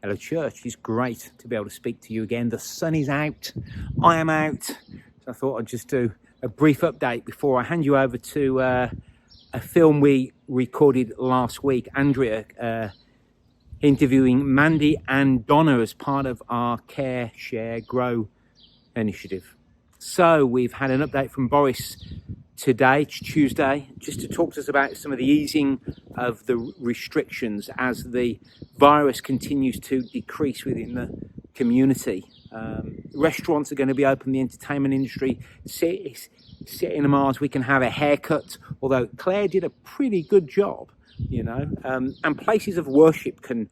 Hello, church. It's great to be able to speak to you again. The sun is out. I am out. So I thought I'd just do a brief update before I hand you over to a film we recorded last week. Andrea interviewing Mandy and Donna as part of our Care, Share, Grow initiative. So we've had an update from Boris today, Tuesday, just to talk to us about some of the easing of the restrictions as the virus continues to decrease within the community. Restaurants are going to be open, the entertainment industry, cinemas, we can have a haircut, although Claire did a pretty good job, and places of worship can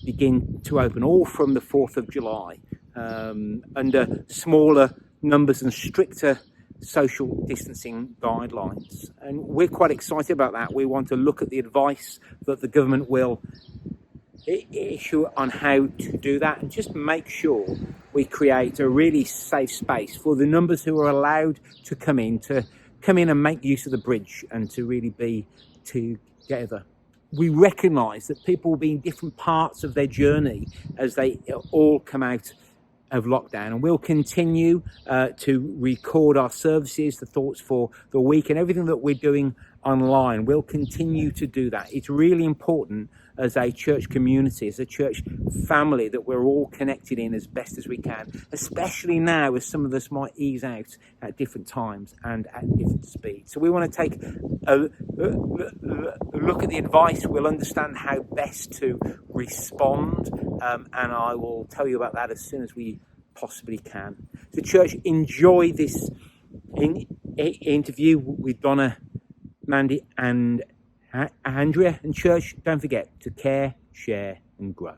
begin to open all from the 4th of July under smaller numbers and stricter social distancing guidelines. And we're quite excited about that. We want to look at the advice that the government will issue on how to do that and just make sure we create a really safe space for the numbers who are allowed to come in and make use of the bridge and to really be together. We recognise that people will be in different parts of their journey as they all come out of lockdown, and we'll continue to record our services, the thoughts for the week, and everything that we're doing online. We'll continue to do that. It's really important as a church community, as a church family, that we're all connected in as best as we can, especially now as some of us might ease out at different times and at different speeds. So we want to take a look at the advice. We'll understand how best to respond, and I will tell you about that as soon as we possibly can. So church, enjoy this interview with Donna, Mandy and Andrea. And church, don't forget to care, share and grow.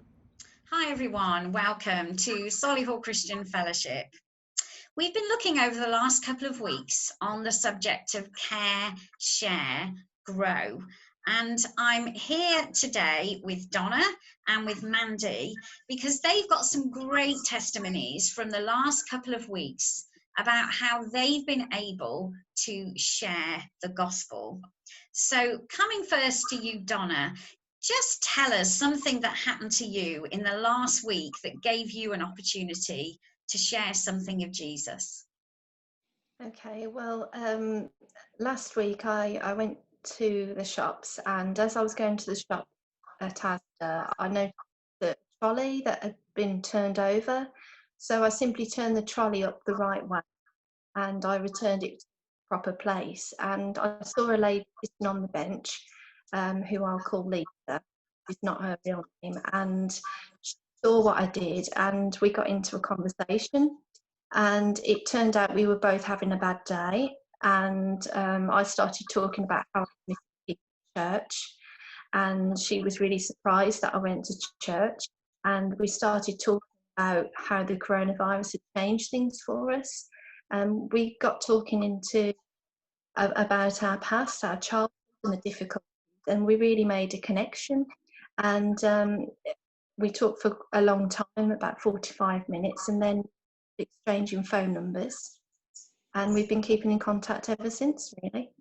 Hi everyone, welcome to Solihull Christian Fellowship. We've been looking over the last couple of weeks on the subject of care, share, grow. And I'm here today with Donna and with Mandy because they've got some great testimonies from the last couple of weeks about how they've been able to share the gospel. So coming first to you, Donna, just tell us something that happened to you in the last week that gave you an opportunity to share something of Jesus. Okay, well, last week I went to the shops, and as I was going to the shop at Asda, I noticed the trolley that had been turned over. So I simply turned the trolley up the right way and I returned it to the proper place. And I saw a lady sitting on the bench, who I'll call Lisa. It's not her real name. And she saw what I did and we got into a conversation. And it turned out we were both having a bad day. And I started talking about how I missed people at church. And she was really surprised that I went to church. And we started talking about how the coronavirus had changed things for us. We got talking about our past, our childhood and the difficulties. And we really made a connection. And we talked for a long time, about 45 minutes, and then exchanging phone numbers, and we've been keeping in contact ever since, really.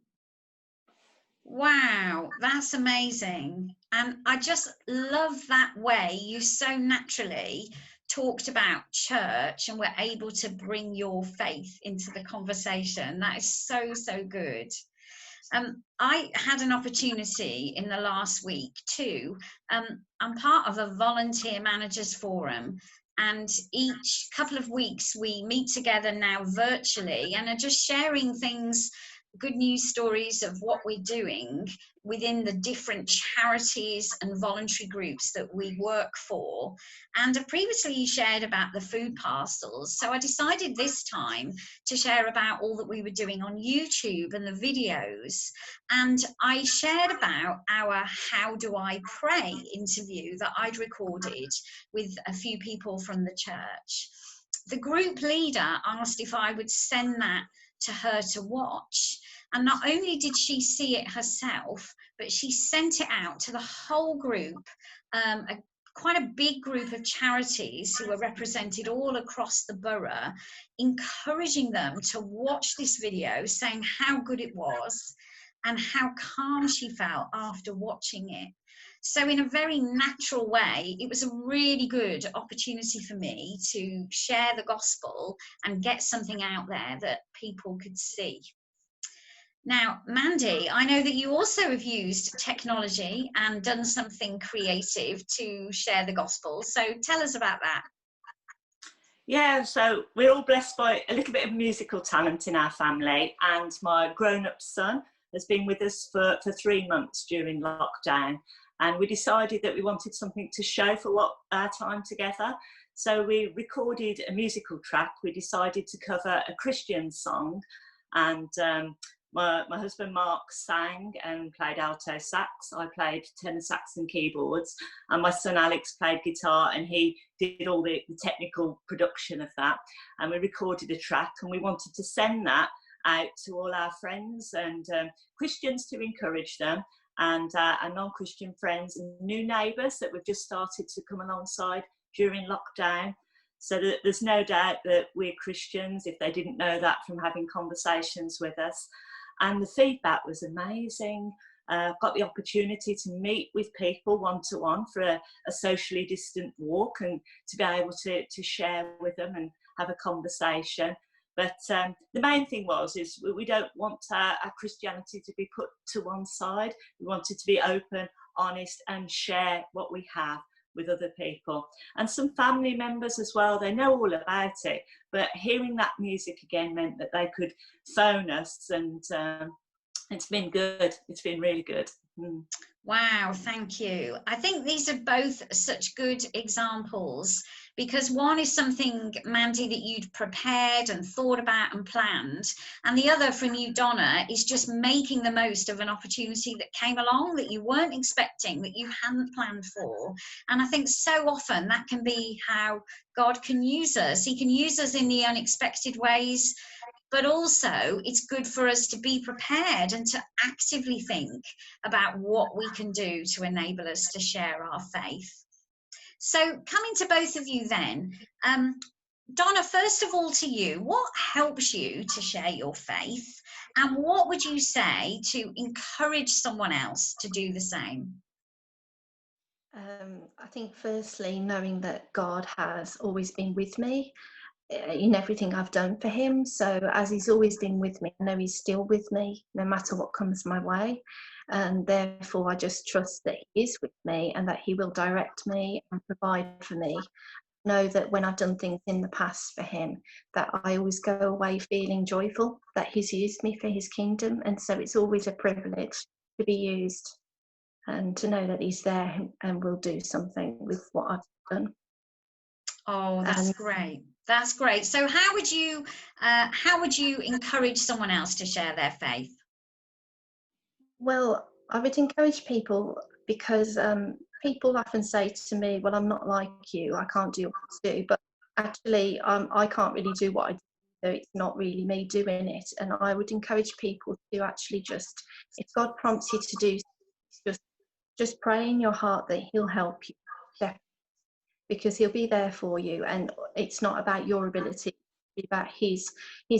Wow, that's amazing. And I just love that way you so naturally talked about church and were able to bring your faith into the conversation. That is so good. I had an opportunity in the last week too. I'm part of a volunteer managers forum, and each couple of weeks we meet together now virtually and are just sharing things, good news stories of what we're doing within the different charities and voluntary groups that we work for. And previously you shared about the food parcels, so I decided this time to share about all that we were doing on YouTube and the videos. And I shared about our How Do I Pray interview that I'd recorded with a few people from the church. The group leader asked if I would send that to her to watch. And not only did she see it herself, but she sent it out to the whole group, quite a big group of charities who are represented all across the borough, encouraging them to watch this video, saying how good it was. and how calm she felt after watching it. So in a very natural way, it was a really good opportunity for me to share the gospel and get something out there that people could see. Now, Mandy, I know that you also have used technology and done something creative to share the gospel. So tell us about that. Yeah, so we're all blessed by a little bit of musical talent in our family, and my grown-up son has been with us for 3 months during lockdown, and we decided that we wanted something to show for what our time together. So we recorded a musical track. We decided to cover a Christian song, and my husband Mark sang and played alto sax. I played tenor sax and keyboards, and my son Alex played guitar, and he did all the technical production of that. And we recorded a track, and we wanted to send that out to all our friends and Christians to encourage them, and our non-Christian friends and new neighbours that we've just started to come alongside during lockdown. So that there's no doubt that we're Christians, if they didn't know that from having conversations with us. And the feedback was amazing. Got the opportunity to meet with people one-to-one for a socially distant walk, and to be able to share with them and have a conversation. But the main thing is we don't want our Christianity to be put to one side. We want it to be open, honest, and share what we have with other people. And some family members as well, they know all about it, but hearing that music again meant that they could phone us, and it's been good. It's been really good. Wow, thank you. I think these are both such good examples, because one is something, Mandy, that you'd prepared and thought about and planned, and the other from you, Donna, is just making the most of an opportunity that came along that you weren't expecting, that you hadn't planned for. And I think so often that can be how God can use us. He can use us in the unexpected ways, but also it's good for us to be prepared and to actively think about what we can do to enable us to share our faith. So coming to both of you then, Donna, first of all to you, what helps you to share your faith, and what would you say to encourage someone else to do the same? I think firstly, knowing that God has always been with me in everything I've done for him. So as he's always been with me, I know he's still with me no matter what comes my way, and therefore I just trust that he is with me and that he will direct me and provide for me. Know that when I've done things in the past for him, that I always go away feeling joyful that he's used me for his kingdom, and so it's always a privilege to be used and to know that he's there and will do something with what I've done. Oh, that's great. That's great. So how would you encourage someone else to share their faith? Well, I would encourage people, because people often say to me, well, I'm not like you, I can't do what you do, but actually I can't really do what I do, so it's not really me doing it. And I would encourage people to actually just, if God prompts you to do, just pray in your heart that he'll help you, because he'll be there for you, and it's not about your ability, it's about his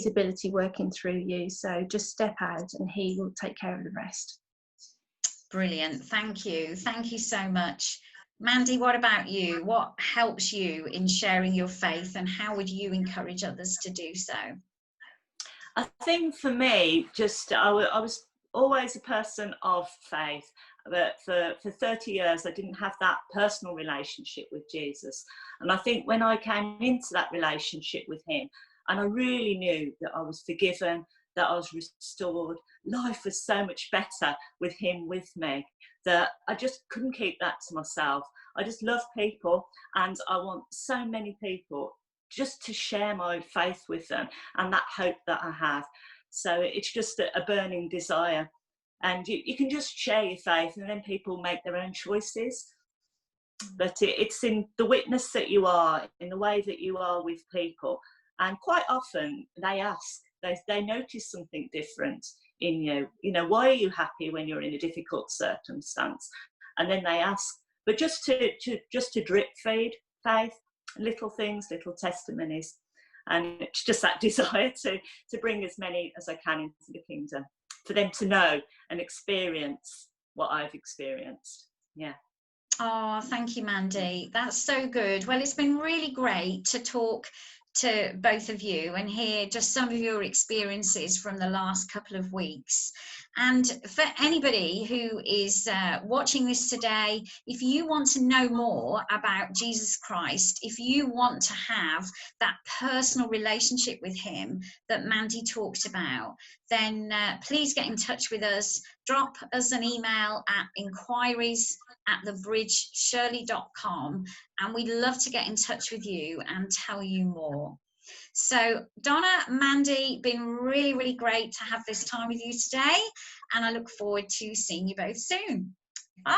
ability working through you. So just step out and he will take care of the rest. Brilliant. Thank you so much. Mandy, what about you? What helps you in sharing your faith, and how would you encourage others to do so? I think for me, I was always a person of faith. But for 30 years, I didn't have that personal relationship with Jesus. And I think when I came into that relationship with him, and I really knew that I was forgiven, that I was restored, life was so much better with him with me, that I just couldn't keep that to myself. I just love people, and I want so many people just to share my faith with them and that hope that I have. So it's just a burning desire. And you can just share your faith, and then people make their own choices. But it's in the witness that you are, in the way that you are with people. And quite often they ask, they notice something different in you. You know, why are you happy when you're in a difficult circumstance? And then they ask, but just to drip feed faith, little things, little testimonies. And it's just that desire to bring as many as I can into the kingdom. for them to know and experience what I've experienced. Yeah. Oh, thank you, Mandy. That's so good. Well, it's been really great to talk to both of you and hear just some of your experiences from the last couple of weeks. And for anybody who is watching this today, if you want to know more about Jesus Christ, if you want to have that personal relationship with him that Mandy talked about, then please get in touch with us. Drop us an email at inquiries@thebridgeshirley.com, and we'd love to get in touch with you and tell you more. So Donna, Mandy, been really, really great to have this time with you today, and I look forward to seeing you both soon. Bye.